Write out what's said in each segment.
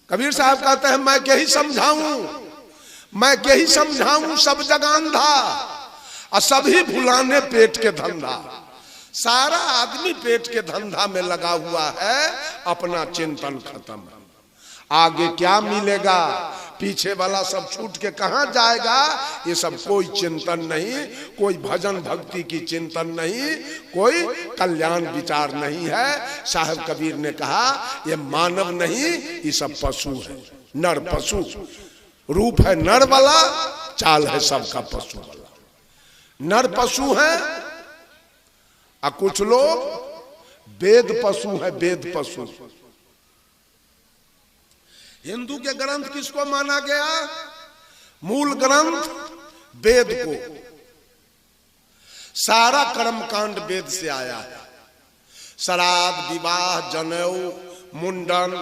कबीर साहब कहते हैं मैं क्या ही समझाऊं, मैं क्या ही समझाऊं, सब जग अंधा और सभी भुलाने पेट के धंधा। सारा आदमी पेट के धंधा में लगा हुआ है, अपना चिंतन खत्म है। आगे क्या मिलेगा, पीछे वाला सब छूट के कहां जाएगा, ये सब कोई चिंतन नहीं, कोई भजन भक्ति की चिंतन नहीं, कोई कल्याण विचार नहीं है। साहब कबीर ने कहा ये मानव नहीं, ये सब पशु है, नर पशु। रूप है नर वाला, चाल है सबका पशु वाला। नर पशु है और कुछ लोग वेद पशु है, वेद पशु। हिंदू के ग्रंथ किसको माना गया, मूल ग्रंथ वेद को। सारा कर्मकांड वेद से आया है। श्राद्ध, विवाह, जनेऊ, मुंडन,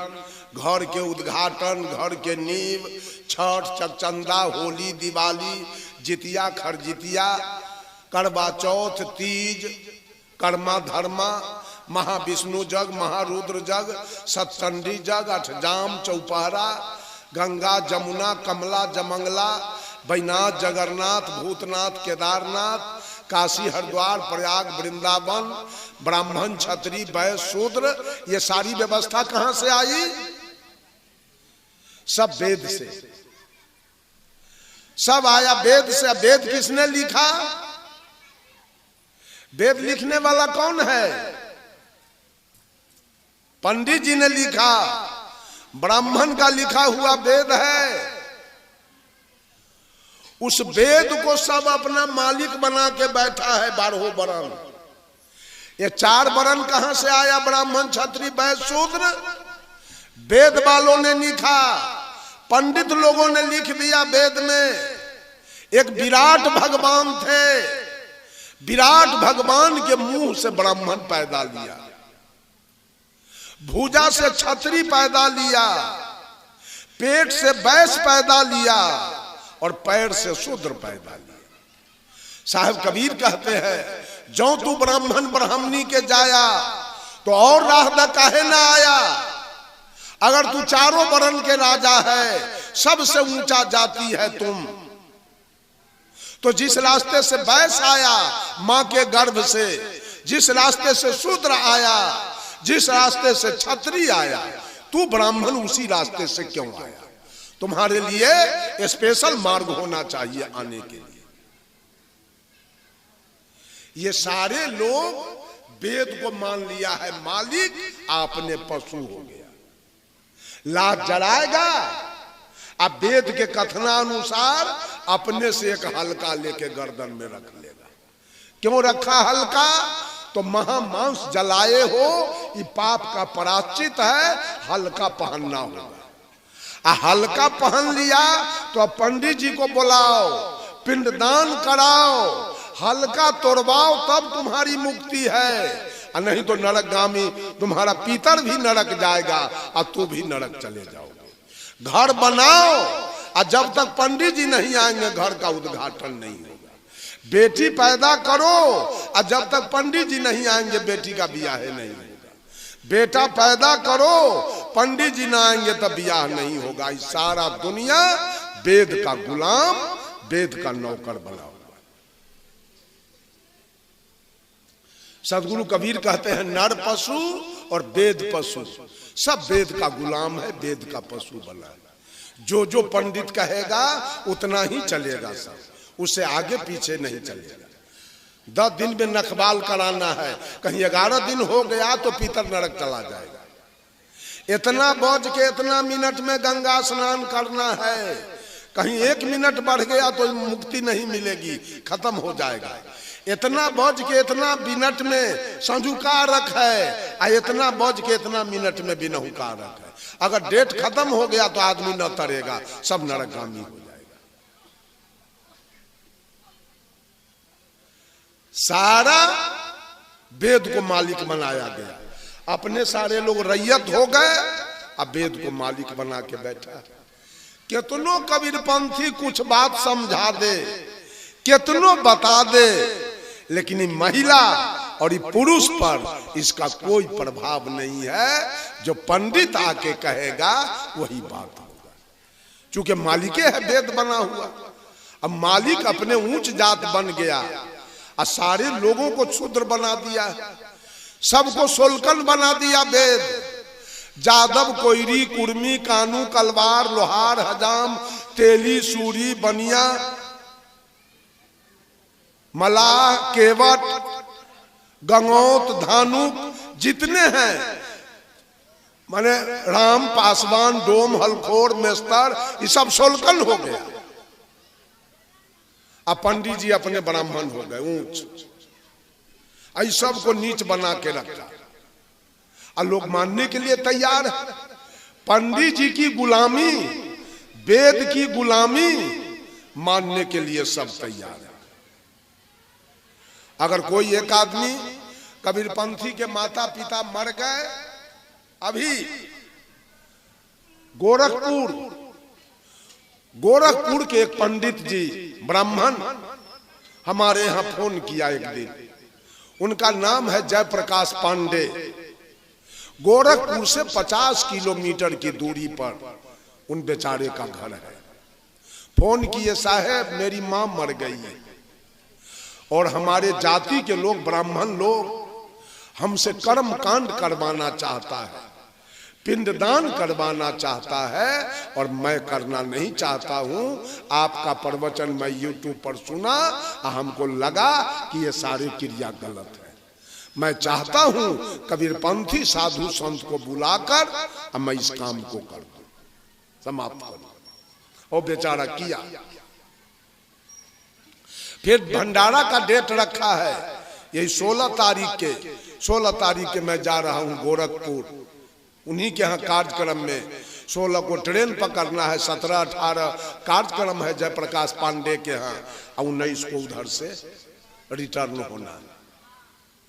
घर के उद्घाटन, घर के नींव, छठ, चकचंदा, होली, दिवाली, जितिया, खरजितिया, करवा चौथ, तीज, कर्मा धर्मा, महाविष्णु जग, महारुद्र जग, सतचंडी जग, अठजाम, चौपहरा, गंगा, जमुना, कमला, जमंगला, बैनाथ, जगन्नाथ, भूतनाथ, केदारनाथ, काशी, हरिद्वार, प्रयाग, वृंदावन, ब्राह्मण, क्षत्रिय, वैश्य, शूद्र, ये सारी व्यवस्था कहां से आई, सब वेद से। सब आया वेद से। वेद किसने लिखा, वेद लिखने वाला कौन है, पंडित जी ने लिखा। ब्राह्मण का लिखा हुआ वेद है। उस वेद को सब अपना मालिक बना के बैठा है। 12 वर्ण, ये 4 वर्ण कहां से आया, ब्राह्मण, क्षत्रिय, वैश्य, शूद्र, वेद वालों ने लिखा। पंडित लोगों ने लिख दिया वेद में। एक विराट भगवान थे, विराट भगवान के मुंह से ब्राह्मण पैदा लिया, भुजा से क्षत्रिय पैदा लिया, पेट से वैश्य पैदा लिया और पैर से शूद्र पैदा लिया। साहब कबीर कहते हैं जो तू ब्राह्मण ब्राह्मणी के जाया तो और राह काहे ना आया। अगर तू 4 वर्ण के राजा है, सबसे ऊंचा जाति है तुम, तो जिस रास्ते से वैश्य आया मां के गर्भ से, जिस रास्ते से शूद्र आया, जिस रास्ते से क्षत्रिय आया, तू ब्राह्मण उसी रास्ते से क्यों आया। तुम्हारे लिए स्पेशल मार्ग होना चाहिए आने के लिए। ये सारे लोग वेद को मान लिया है मालिक, आपने पशु हो गया। लात जलाएगा, अब वेद के कथनानुसार अपने से एक हल्का लेके गर्दन में रख लेगा। क्यों रखा हल्का, तो महामांस जलाए हो, ये पाप का प्रायश्चित है, हल्का पहनना होगा। हल्का पहन लिया तो अब पंडित जी को बुलाओ, पिंडदान कराओ, हल्का तोड़वाओ, तब तुम्हारी मुक्ति है। नहीं तो नरकगामी, तुम्हारा पितर भी नरक जाएगा और तू भी नरक चले जाओगे। घर बनाओ और जब तक पंडित जी नहीं आएंगे घर का उद्घाटन नहीं होगा। बेटी पैदा करो और जब तक पंडित जी नहीं आएंगे बेटी का ब्याह नहीं होगा। बेटा पैदा करो, पंडित जी ना आएंगे तब ब्याह नहीं होगा। सारा दुनिया वेद का गुलाम, वेद का नौकर बना हुआ। सदगुरु कबीर कहते हैं नर पशु और वेद पशु, सब वेद का गुलाम है, वेद का पशु बना है। जो जो पंडित कहेगा उतना ही चलेगा, सब उससे आगे पीछे नहीं चलेगा। 10 दिन में नखबाल कराना है, कहीं 11 दिन हो गया तो पितर नरक चला जाएगा। इतना बज के इतना मिनट में गंगा स्नान करना है, कहीं 1 मिनट बढ़ गया तो मुक्ति नहीं मिलेगी, खत्म हो जाएगा। इतना बज के इतना मिनट में संजुकारक है और इतना बज के इतना मिनट में बिनहुकारक है। अगर डेट खत्म हो गया तो आदमी न तरेगा, सब नरकगामी हो जाएगा। सारा वेद को मालिक बनाया गया, अपने सारे लोग रैयत हो गए, अब वेद को मालिक बना के बैठा। कितनों कबीरपंथी कुछ बात समझा दे, कितनों बता दे, लेकिन महिला और ये पुरुष पर इसका कोई प्रभाव नहीं है। जो पंडित आके कहेगा वही बात होगा, क्योंकि मालिके है वेद बना हुआ। अब मालिक अपने ऊंच जात बन गया और सारे लोगों को शूद्र बना दिया, सबको सोलकन बना दिया वेद। जादव, कोयरी, कुर्मी, कानू, कलवार, लोहार, हजाम, तेली, सूरी, बनिया, मलाह, केवट, गंगौत, धानुक, जितने हैं माने राम, पासवान, डोम, हलखोर, मेस्तर, ये सब सोलकन हो गया। अब पंडित जी अपने ब्राह्मण हो गए ऊंच, आई सबको नीच बना के रखा और लोग मानने के लिए तैयार है। पंडित जी की गुलामी, वेद की गुलामी मानने के लिए सब तैयार है। अगर कोई एक आदमी कबीरपंथी के माता पिता मर गए, अभी गोरखपुर के एक पंडित जी ब्राह्मण हमारे यहां फोन किया एक दिन। उनका नाम है जयप्रकाश पांडे। गोरखपुर से 50 किलोमीटर की दूरी पर उन बेचारे का घर है। फोन किए, साहब मेरी मां मर गई है और हमारे जाति के लोग, ब्राह्मण लोग हमसे कर्म कांड करवाना चाहता है, पिंडदान करवाना चाहता है और मैं करना नहीं चाहता हूं। आपका प्रवचन मैं YouTube पर सुना और हमको लगा कि ये सारी क्रिया गलत है। मैं चाहता हूं कबीरपंथी साधु संत को बुलाकर और मैं इस काम को कर दूं, समाप्त कर दूं। और बेचारा किया। फिर भंडारा का डेट रखा है, यही 16 तारीख के मैं जा रहा हूं गोरखपुर। उन्हीं के यहाँ कार्यक्रम में 16 को ट्रेन पकड़ना है, 17-18 कार्यक्रम है जयप्रकाश पांडे के यहाँ, और 19 को उधर से रिटर्न होना है।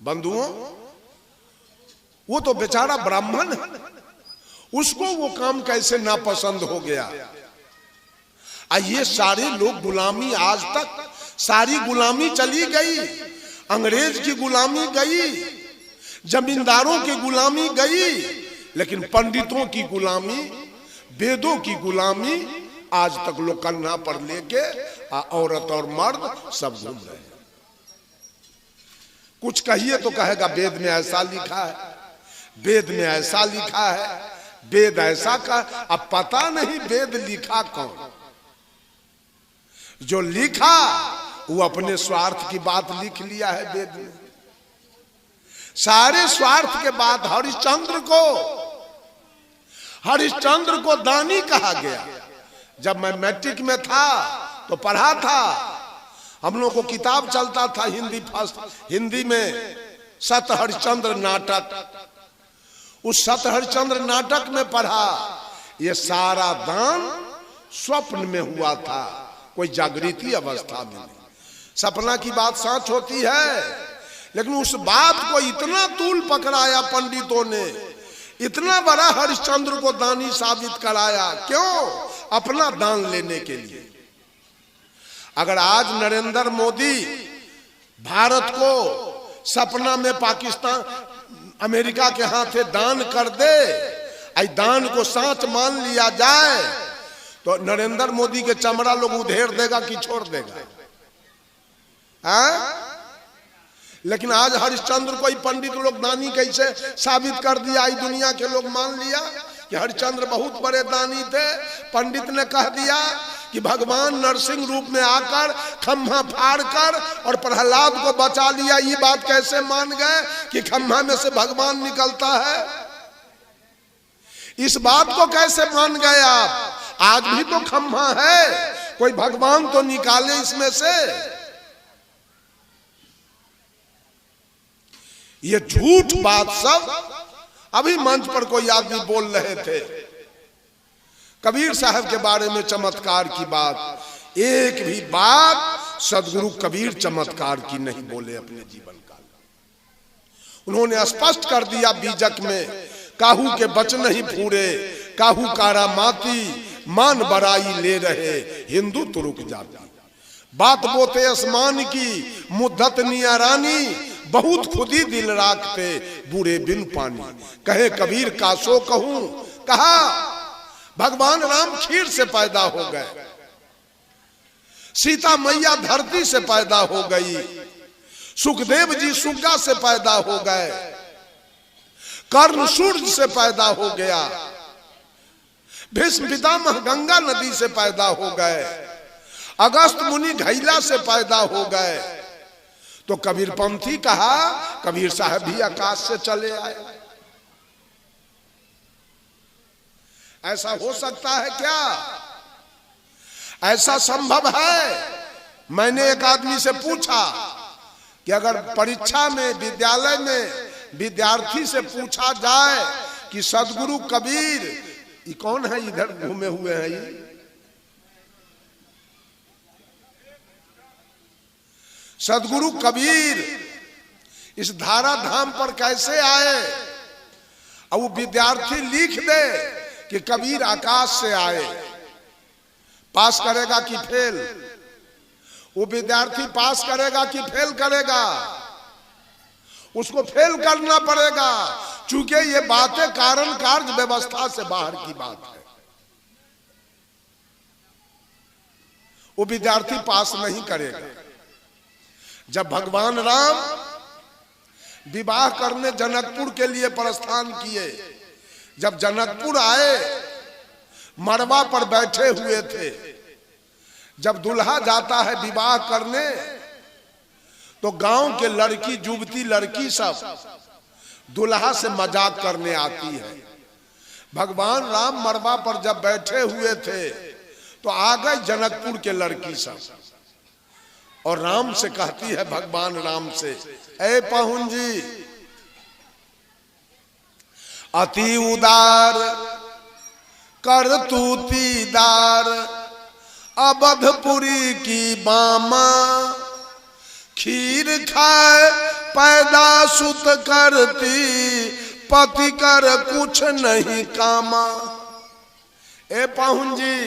बंधुओं, वो तो बेचारा ब्राह्मण है, उसको वो काम कैसे नापसंद हो गया। ये सारे लोग गुलामी, आज तक सारी गुलामी चली गई। अंग्रेज की गुलामी गई, जमींदारों की गुलामी गई, लेकिन पंडितों की गुलामी, वेदों की गुलामी आज तक लोग कन्हा पर लेके औरत और मर्द सब घूम रहे हैं। कुछ कहिए तो कहेगा वेद में ऐसा लिखा है, वेद में ऐसा लिखा है, वेद ऐसा का। अब पता नहीं वेद लिखा कौन। जो लिखा वो अपने स्वार्थ की बात लिख लिया है वेद में। सारे स्वार्थ के बाद हरिश्चंद्र को दानी कहा गया। जब मैं मैट्रिक में था तो पढ़ा था, हम लोग को किताब चलता था हिंदी में सत हरिश्चंद्र नाटक। उस सत हरिश्चंद्र नाटक में पढ़ा, ये सारा दान स्वप्न में हुआ था, कोई जागृति अवस्था में नहीं। सपना की बात सच होती है, लेकिन उस बात को इतना तूल पकड़ाया पंडितों ने, इतना बड़ा हरिश्चंद्र को दानी साबित कराया। क्यों? अपना दान लेने के लिए। अगर आज नरेंद्र मोदी भारत को सपना में पाकिस्तान, अमेरिका के हाथे दान कर दे, आई दान को साच मान लिया जाए, तो नरेंद्र मोदी के चमड़ा लोग उधेड़ देगा कि छोड़ देगा? लेकिन आज हरिश्चंद्र को ही पंडित लोग दानी कैसे साबित कर दिया, दुनिया के लोग मान लिया कि हरिश्चंद्र बहुत बड़े दानी थे। पंडित ने कह दिया कि भगवान नरसिंह रूप में आकर खम्भा फाड़ कर और प्रहलाद को बचा लिया। ये बात कैसे मान गए कि खम्भा में से भगवान निकलता है? इस बात को कैसे मान गए आप? आज भी तो खम्भा है, कोई भगवान तो निकाले इसमें से। ये झूठ बात सब अभी मंच पर कोई आदमी बोल रहे थे कबीर साहब के बारे में, चमत्कार की बात। एक भी बात सदगुरु कबीर चमत्कार की नहीं बोले अपने जीवन काल में। उन्होंने स्पष्ट कर दिया बीजक में, काहू के बचन ही पूरे, काहू कारा माती, मान बराई ले रहे हिंदू तुरुक जाती। बात बोते आसमान की, मुद्दत निया रानी, बहुत खुदी दिल राखते बूढ़े बिन पानी। कहे कबीर कासो कहूं, कहा भगवान राम खीर से पैदा हो गए, सीता मैया धरती से पैदा हो गई, सुखदेव जी सुग्गा से पैदा हो गए, कर्ण सूर्य से पैदा हो गया, भीष्म पितामह गंगा नदी से पैदा हो गए, अगस्त मुनि घैला से पैदा हो गए। तो कबीर पंथी कहा कबीर साहब भी आकाश से चले आए। ऐसा हो सकता है क्या? ऐसा संभव है? मैंने एक आदमी से पूछा कि अगर परीक्षा में विद्यालय में विद्यार्थी से पूछा जाए कि सदगुरु कबीर, ये कौन है इधर घूमे हुए हैं, ये सदगुरु कबीर इस धारा धाम पर कैसे आए, और वो विद्यार्थी लिख दे कि कबीर आकाश से आए, पास करेगा कि फेल? वो विद्यार्थी पास करेगा कि फेल करेगा? उसको फेल करना पड़ेगा, चूंकि ये बातें कारण कार्य व्यवस्था से बाहर की बात है। वो विद्यार्थी पास नहीं करेगा। जब भगवान राम विवाह करने जनकपुर के लिए प्रस्थान किए, जब जनकपुर आए, मड़वा पर बैठे हुए थे, जब दुल्हा जाता है विवाह करने तो गांव के लड़की युवती लड़की सब दुल्हा से मजाक करने आती है। भगवान राम मड़वा पर जब बैठे हुए थे तो आ गए जनकपुर के लड़की सब, और राम से कहती है भगवान राम से, ए पहुन जी, अति उदार करतूतीदार अवधपुरी की बामा, खीर खाए पैदा सुत करती, पति कर कुछ नहीं कामा। ए पहुन जी,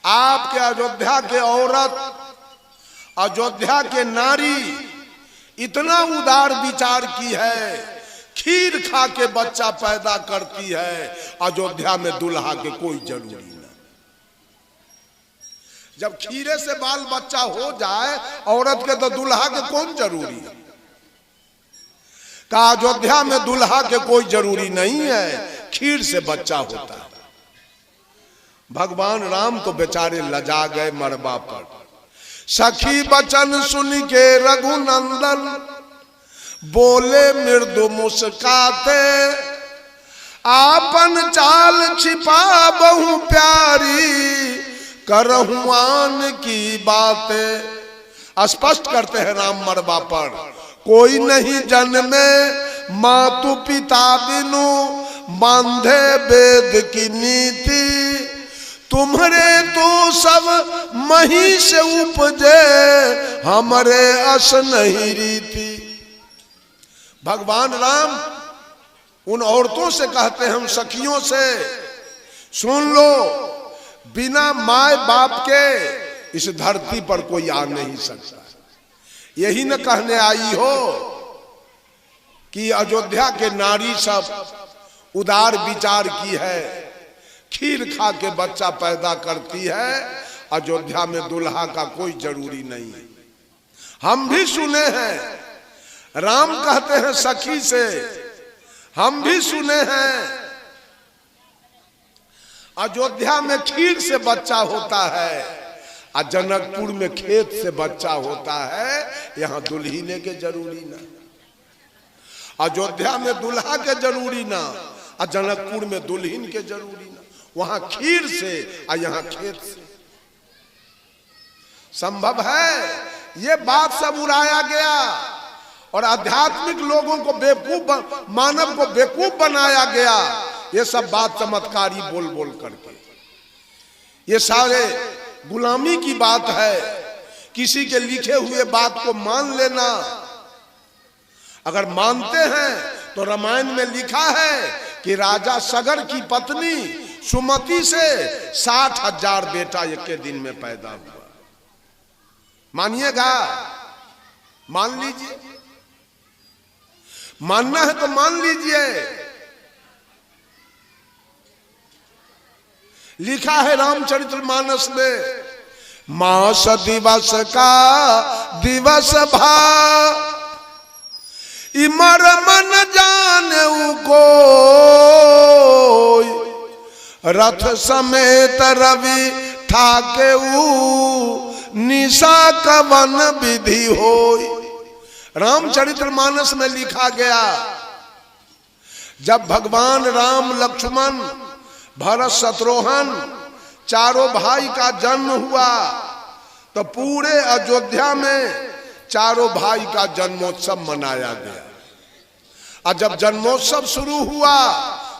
आपके अयोध्या के औरत, अयोध्या के नारी इतना उदार विचार की है, खीर खा के बच्चा पैदा करती है, अयोध्या में दुल्हा के कोई जरूरी नहीं। जब खीरे से बाल बच्चा हो जाए औरत के, तो दुल्हा के कौन जरूरी है? का अयोध्या में दुल्हा के कोई जरूरी नहीं है, खीर से बच्चा होता है। भगवान राम तो बेचारे लजा गए मरबा पर। सखी बचन सुन के रघुनंदन बोले मृदु मुस्काते, आपन चाल छिपा बहु प्यारी, करहुआन की बातें। स्पष्ट करते हैं राम मरबा पर, कोई नहीं जन्मे मातु पिता बिनु, बांधे वेद की नीति, तुम्हारे तो सब मही से उपजे, हमरे अस नहीं रीति। भगवान राम उन औरतों से कहते हैं, हम सखियों से, सुन लो, बिना माए बाप के इस धरती पर कोई आ नहीं सकता। यही न कहने आई हो कि अयोध्या के नारी सब उदार विचार की है, खीर खा के बच्चा पैदा करती है, अयोध्या में दुल्हा का कोई जरूरी नहीं है। हम भी सुने हैं, राम कहते हैं सखी से, हम भी सुने हैं अयोध्या में खीर से बच्चा होता है, और जनकपुर में खेत से बच्चा होता है, यहाँ दुल्हीने के जरूरी ना। अयोध्या में दुल्हा के जरूरी ना, और जनकपुर में दुल्हीन के जरूरी ना। वहां खीर से और यहाँ खेत से संभव है। ये बात सब उड़ाया गया और आध्यात्मिक लोगों को बेवकूफ, मानव को बेवकूफ बनाया गया। ये सब बात चमत्कारी बोल बोल करके, ये सारे गुलामी की बात है। किसी के लिखे हुए बात को मान लेना, अगर मानते हैं तो रामायण में लिखा है कि राजा सगर की पत्नी सुमति से 60,000 बेटा एक के दिन में पैदा हुआ। मानिएगा? मान लीजिए। मानना है तो मान लीजिए। लिखा है रामचरितमानस में, मास दिवस का दिवस भा इमर मन जाने को, रथ समेत रवि ठाके निशा कवन विधि होय। रामचरितमानस में लिखा गया, जब भगवान राम लक्ष्मण भरत शत्रुघ्न चारों भाई का जन्म हुआ तो पूरे अयोध्या में चारों भाई का जन्मोत्सव मनाया गया। और जब जन्मोत्सव शुरू हुआ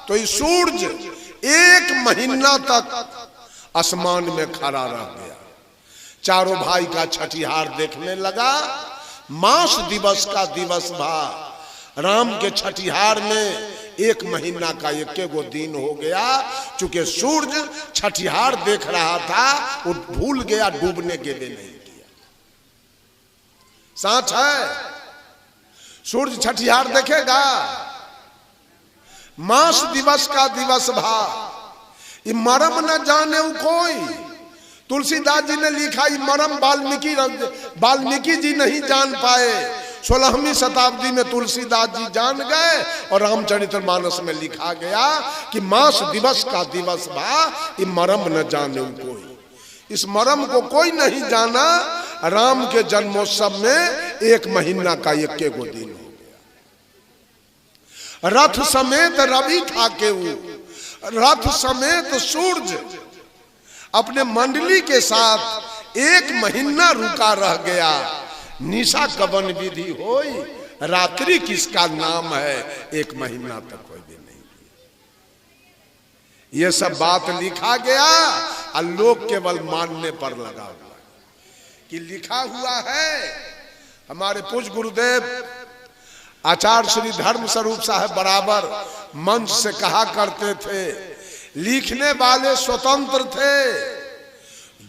तो ये सूर्य 1 महीना तक आसमान में खड़ा रह गया। चारों भाई का छठिहार देखने लगा। मास दिवस का दिवस भा, राम के छठिहार में 1 महीना का 1 दिन हो गया। चूंकि सूर्य छठिहार देख रहा था, वो भूल गया, डूबने के लिए नहीं किया। साच है, सूर्य छठिहार देखेगा। मास दिवस का दिवस भा, ये मरम न जाने कोई। तुलसीदास जी ने लिखा, ये मरम वाल्मीकि जी नहीं जान पाए। 16वीं शताब्दी में तुलसीदास जी जान गए और रामचरितमानस में लिखा गया कि मास दिवस का दिवस भा, ये मरम न जाने कोई। इस मरम को कोई नहीं जाना। राम के जन्मोत्सव में 1 महीना का 1 दिन हो गया। रथ समेत रवि ठाके, रथ समेत सूर्य अपने मंडली के साथ 1 महीना रुका रह गया। निशा कवन विधि होई, रात्रि किसका नाम है, 1 महीना तक कोई भी नहीं किया। ये सब बात लिखा गया और लोग केवल मानने पर लगा हुआ कि लिखा हुआ है। हमारे पूज्य गुरुदेव आचार्य श्री धर्म स्वरूप साहब बराबर मंच से कहा करते थे, लिखने वाले स्वतंत्र थे।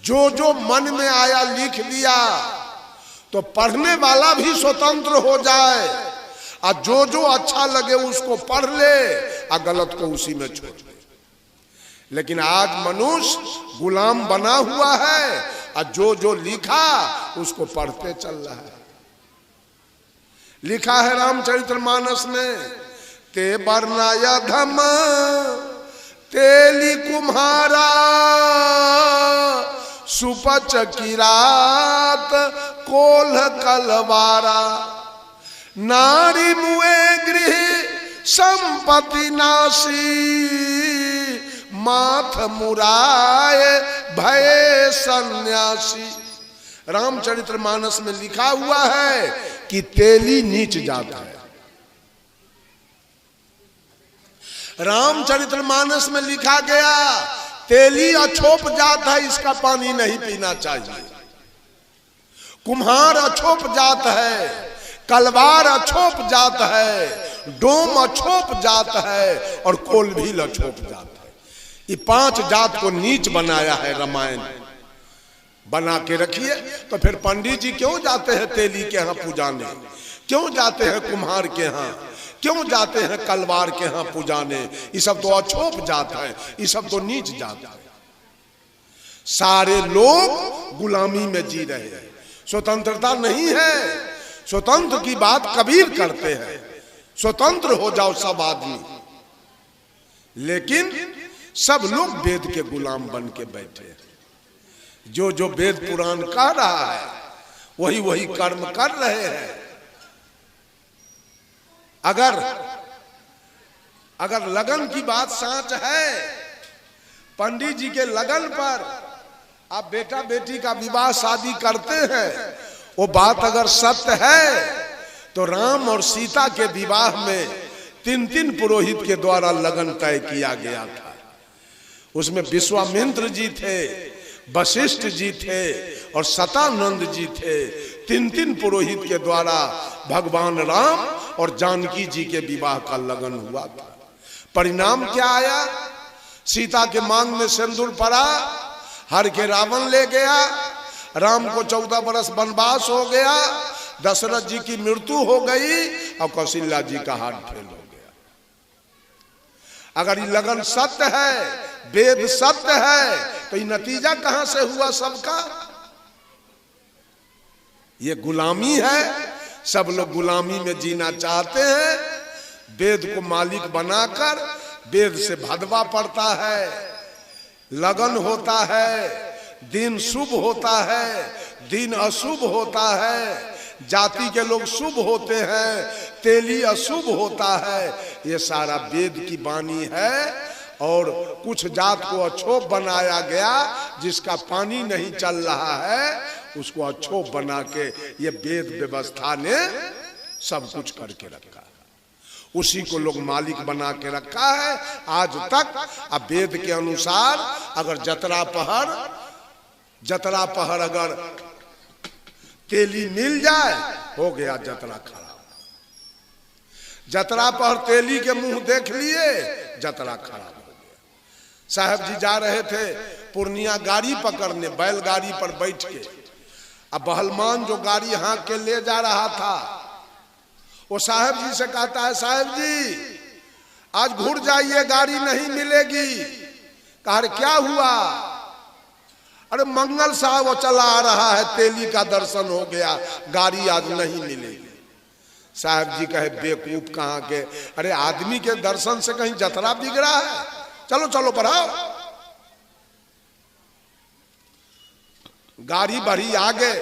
जो मन में आया लिख लिया, तो पढ़ने वाला भी स्वतंत्र हो जाए और जो अच्छा लगे उसको पढ़ ले और गलत को उसी में छोड़ दे। लेकिन आज मनुष्य गुलाम बना हुआ है और जो लिखा उसको पढ़ते चल रहा है। लिखा है रामचरितमानस में, ते बरनाया धम तेली कुम्हारा, सुपच किरात कोल्ह कलवारा, नारी मुए गृह संपत्ति नासी, माथ मुराए भय सन्यासी। रामचरितमानस में लिखा हुआ है कि तेली नीच जाता है। रामचरितमानस में लिखा गया, तेली अछोप जात है, इसका पानी नहीं पीना चाहिए। कुम्हार अछोप जात है, कलवार अछोप जात है, डोम अछोप जात है और कोलभील अछोप जात है। ये 5 जात को नीच बनाया है रामायण। बना के रखिए। तो फिर पंडित जी क्यों जाते हैं तेली के यहाँ पूजाने, क्यों जाते हैं कुम्हार के यहाँ, क्यों जाते हैं कलवार के यहाँ पूजाने? ये सब तो अछोप जात है, ये सब तो नीच जात है। सारे लोग गुलामी में जी रहे हैं, स्वतंत्रता नहीं है। स्वतंत्र की बात कबीर करते हैं, स्वतंत्र हो जाओ सब आदमी। लेकिन सब लोग वेद के गुलाम बन के बैठे हैं। जो वेद पुराण कह रहा है वही कर्म कर रहे हैं। अगर लगन की बात सच है, पंडित जी के लगन पर आप बेटा बेटी का विवाह शादी करते हैं, वो बात अगर सत्य है तो राम और सीता के विवाह में 3 पुरोहित के द्वारा लगन तय किया गया था। उसमें विश्वामित्र जी थे, वशिष्ठ जी थे और सतानंद जी थे। 3 पुरोहित के द्वारा भगवान राम और जानकी जी के विवाह का लगन हुआ था। परिणाम क्या आया? सीता के मांग में सिंदूर पड़ा, हर के रावण ले गया, राम को 14 बरस वनवास हो गया दशरथ जी की मृत्यु हो गई और कौशल्या जी का हार्ट फेल हो गया। अगर ये लगन सत्य है, वेद सत्य है, तो ये नतीजा कहां से हुआ सबका? ये गुलामी है। सब लोग गुलामी में जीना चाहते हैं। वेद को मालिक बनाकर वेद से भदवा पड़ता है, लगन होता है, दिन शुभ होता है, दिन अशुभ होता है, जाति के लोग शुभ होते हैं, तेली अशुभ होता है। ये सारा वेद की वाणी है। और कुछ जात को अछोप बनाया गया, जिसका पानी नहीं चल रहा है उसको अछोप बना के ये वेद व्यवस्था ने सब कुछ करके रखा है। उसी को लोग मालिक बना के रखा है आज तक। अब वेद के अनुसार अगर जतरा पहर अगर तेली मिल जाए, हो गया जतरा खराब। जतरा पहर तेली के मुंह देख लिए, जतरा खराब हो गया। साहब जी जा रहे थे पूर्णिया गाड़ी पकड़ने, बैलगाड़ी पर बैठ के। अब बहलमान जो गाड़ी हाँक के ले जा रहा था, वो साहब जी से कहता है, साहब जी आज घुर जाइए, गाड़ी नहीं मिलेगी। कहा क्या हुआ? अरे मंगल साहब वो चला आ रहा है, तेली का दर्शन हो गया, गाड़ी आज नहीं मिलेगी। साहब जी कहे बेवकूफ कहाँ के, अरे आदमी के दर्शन से कहीं जतरा बिगड़ा है? चलो चलो बढ़ाओ। गाड़ी बढ़ी आगे।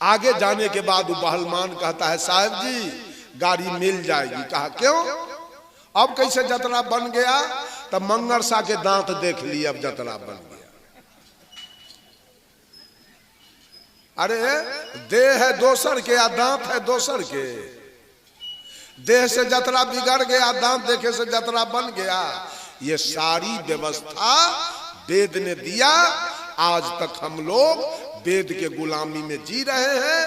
आगे जाने के बाद वो बहलमान कहता है, साहब जी गाड़ी मिल जाएगी। कहा क्यों? अब कैसे जतरा बन गया? तब मंगरसा के दांत देख लिए, अब जतरा बन गया। अरे देह है दोसर के या दांत है दोसर के? देह से जतरा बिगड़ गया, दांत देखे से जतरा बन गया। ये सारी व्यवस्था वेद ने दिया। आज तक हम लोग वेद के गुलामी में जी रहे हैं।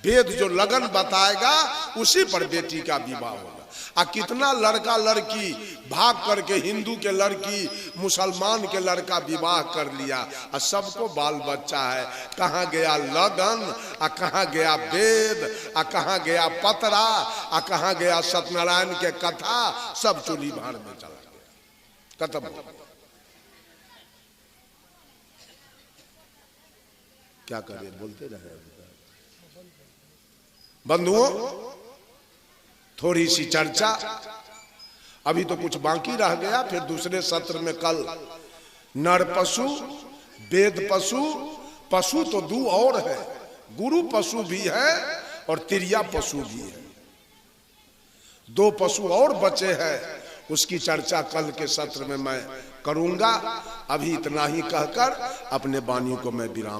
वेद जो लगन बताएगा उसी पर बेटी का विवाह होगा। आ कितना लड़का लड़की भाग करके हिंदू के लड़की मुसलमान के लड़का विवाह कर लिया, और सबको बाल बच्चा है। कहाँ गया लगन, आ कहाँ गया वेद, आ कहाँ गया पतरा, आ कहाँ गया सत्यनारायण के कथा? सब चूल्ही भाड़ में चला गया, खत्म हो गया। क्या करें, बोलते रहे। बंधुओं, थोड़ी सी चर्चा अभी तो कुछ बाकी रह गया, फिर दूसरे सत्र में कल नर पशु, वेद पशु, पशु तो दो और है, गुरु पशु भी है और तिरिया पशु भी है। दो पशु और बचे हैं, उसकी चर्चा कल के सत्र में मैं करूंगा। अभी इतना ही कहकर अपने वाणी को मैं विराम